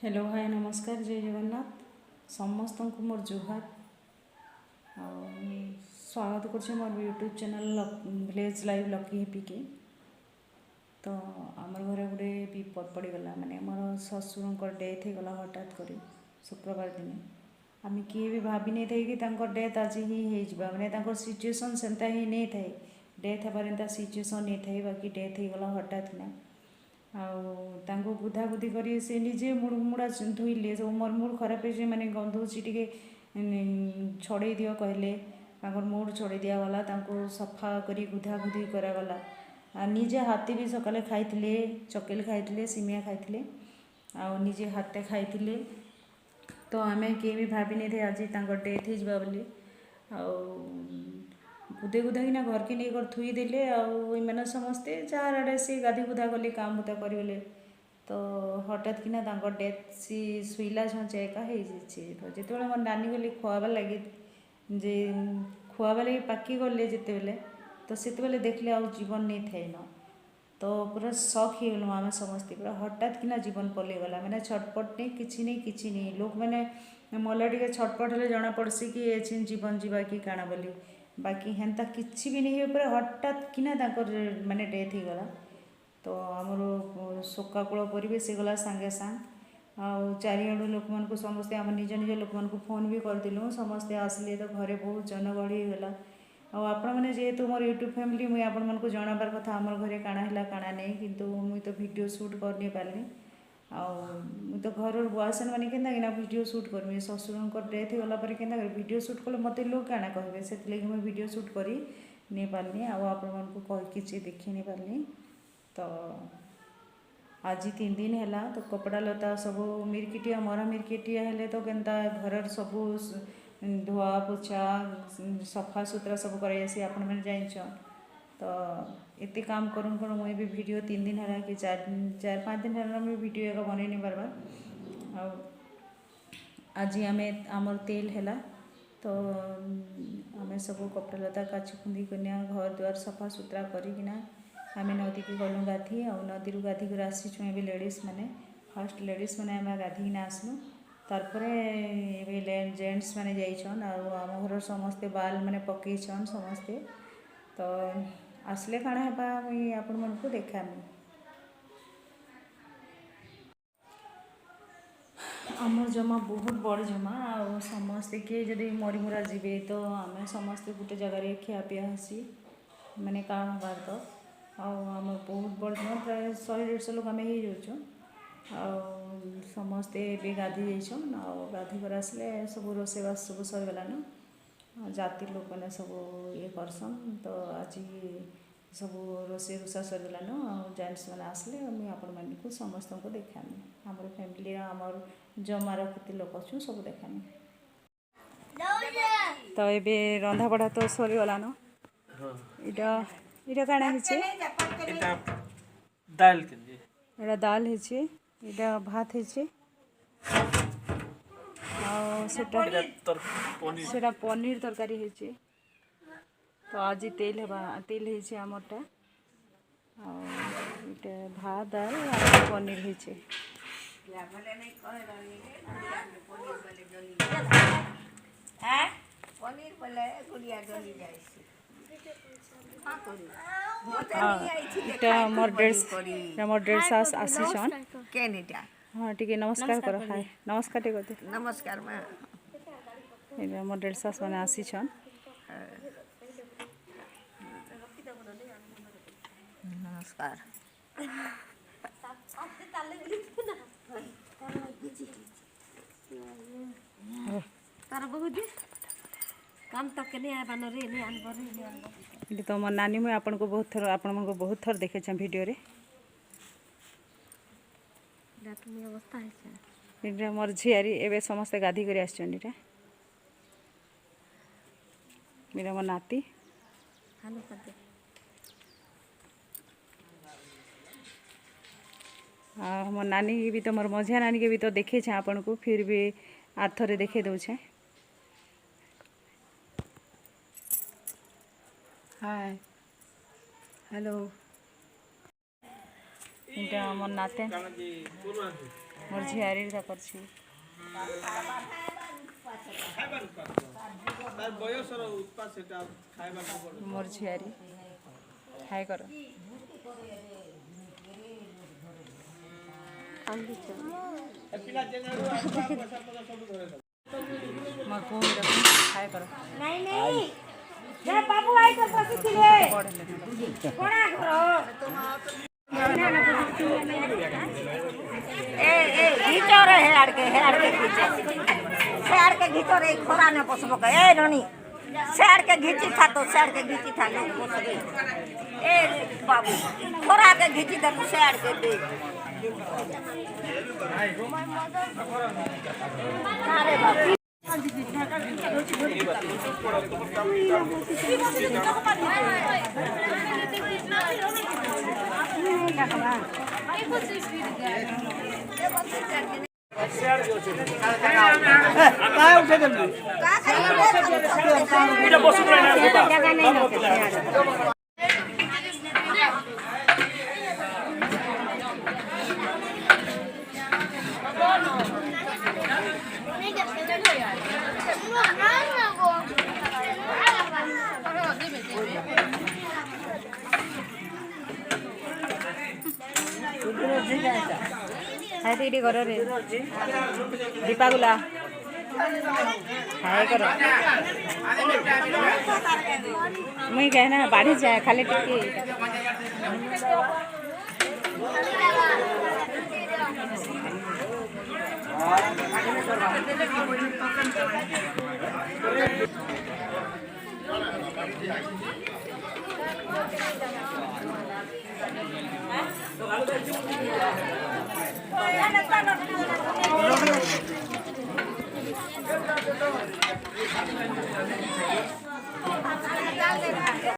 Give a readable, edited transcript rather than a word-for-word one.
Hello hi नमस्कार जय जगन्नाथ समस्त को मोर जुहार स्वागत कर मोर YouTube channel village live lucky happy के। तो आमर घर गोटे विपद पड़गला माने मोर ससुर डेथ हो गला हठात कर शुक्रवार दिन आम किए भी भाभी नहीं थे कि डेथ आज ही हो माने सिचुएसन सेमता ही नहीं थाए डेथ हबार सिचुएसन नहीं थाए बाकी डेथ हो गला हठात किना आउ बुधाबुधी कर से निजे मुड़ा धोइले सब मोर मूड खराब है मैंने गंधुची टे छड़े दियो कहले मूड छड़े दिगला सफा कर गुधागुधी करागला निजे हाथी भी सकाले खाई चकेल खाई सिमिया खाई निजे हाथे खाई तो आम किए भी भाभी नहीं थे आज डेथ हो बोली गुदे गुदा कि घर के नहीं थुई देले आने समस्ते जार आड़े सी गाधी गुधा गले काम बुता करगले तो हठात किना डेथ सी शुला झंचा एका हो तो जिते मोर नानी गली खुआबार लगे जे खुआबार लगे पाकि गले जिते तो से देखले आ जीवन नहीं थे न तो पूरा शक हो गलु आम समस्ते पूरा हठात किना जीवन पलैगला मैंने छटपट नहीं किसी नहीं लोक मैंने मल्ला टे छटपट हेल्ले जना पड़सी कि ये जीवन जीवा कि काଣା बोली बाकी हेन्ता किसी भी नहीं पूरा हठात किना माने डेथ हो गला तो आमर शोकाकूल परिवेश गला सांगे सांग चारिआडू लोक मानक समस्ते आम निज निज लोक मानक फोन भी करदिलु समस्ते आसले तो घरे बहुत जनगहली होगा आपण मैंने जेहेतु मोर यूट्यूब फैमिली मुझे आपण मन को जनाबार कथा आमर घरे काଣା है काଣା नहीं किंतु मुई तो वीडियो शूट कर नहीं पारनी मुई तो घर बॉयसन मैंने केन्ता वीडियो शूट करमी ससुर डेथ हो गला केन्ता वीडियो शूट कले मत लोग काଣା कहे से मुझे वीडियो शूट कर नहीं पारनी आपण मन को किसी देखी नहीं पारनी तो आज 3 दिन है तो कपड़ा लता सब मिरकिटिया मरा मिरकिटिया हेले तो केन्ता घर सब धुआ पोछा सफा सुतरा सब कर आपण मैंने जान तो एते काम करूँ करूँ मुझे भी वीडियो 3 दिन है कि 4-5 दिन है मुझे वीडियो एक बन नहीं पार्बार आज आम आमर तेल है तो आम सब कपड़ा लता काची खुंदी करना घर द्वार सफा सुतरा करना आम नदी की गलु गाधी नदी गाधी कर आसीचु ए लेडीज मैंने फास्ट लेडीज मैंने आम गाधिना आसलु तारपर जेन्ट्स मैंने जाइछन आम घर समस्ते बाल मैंने पकईछन समस्ते तो आसले काଣା हेबा आपण मन को देखामी आमर जमा बहुत बड़ जमा आ समस्ते किए जदि मरी मुरा जीवे तो आम समस्ते गोटे जगार खियापिया हसी मैंने कारण हबार तो आम बहुत बड़ जमा प्राय 100-150 लोक आम हो समस्ते ए गाधी जाइछन गाधी कर आसले सब रोसेबास सब सरगलान जाति लोक मैंने सब ये करसन तो आज सब रोसे रुषा सरगलान जेन्ट्स मैंने आसले मुझे आपण मानक समस्त को देखामी आमर फैमिली आमर जमार केते लोक अच्छु सब देखामी तो ये रंधा बढ़ा तो सरीगलान इटा इटा काଣା हिचे दाल एटा दाल हिचे इटा भात हिचे सेटा पनीर तरकारी हिचे तो आज तेल है आमरटा इटा भात दाल पनीर हिचे मोर डेढ़ सास आसीछन हाँ ठीक है नमस्कार करो हाय नमस्कार टे करते नमस्कार माँ मोर डेढ़ सास मैंने आसीछन नमस्कार तार बहुत काम तो के नहीं आबान रे नहीं आनबर ये तो मोर नानी मुझे आपन को बहुत थर देखे वीडियो रे अवस्था है मोर झियारी एवं समस्ते गाधी कर आसटा मेरा मोर नाती मोर नानी के भी तो मोर मझिया नानी के भी तो देखे आपन को फिर भी आर थरे देखे दौछे हाय हेलो इटा मोर नाते मोर झियारी दा करछि तार बयसर उत्पाद सेटा खाइबा पड़ो मोर झियारी खाए कर पिला जेनारू पैसा पैसा सब धरे मोर को खाए कर नहीं नहीं हे बाबू आई तो पसिथिले कोना करो ए घीचो रे हेड़ के घीचो रे खोरा ने पसबो के ए रानी शेर के घीची था तो शेर के घीची था लोग पसबे ए बाबू खोरा के घीची था तो शेर के दे अरे बाबू काय उठे देबे इटा बसु जगह नहीं न हाय दीदी करो रे दीपा गुला हाय करो मुई कहना बाढ़ी जाए खाली टिके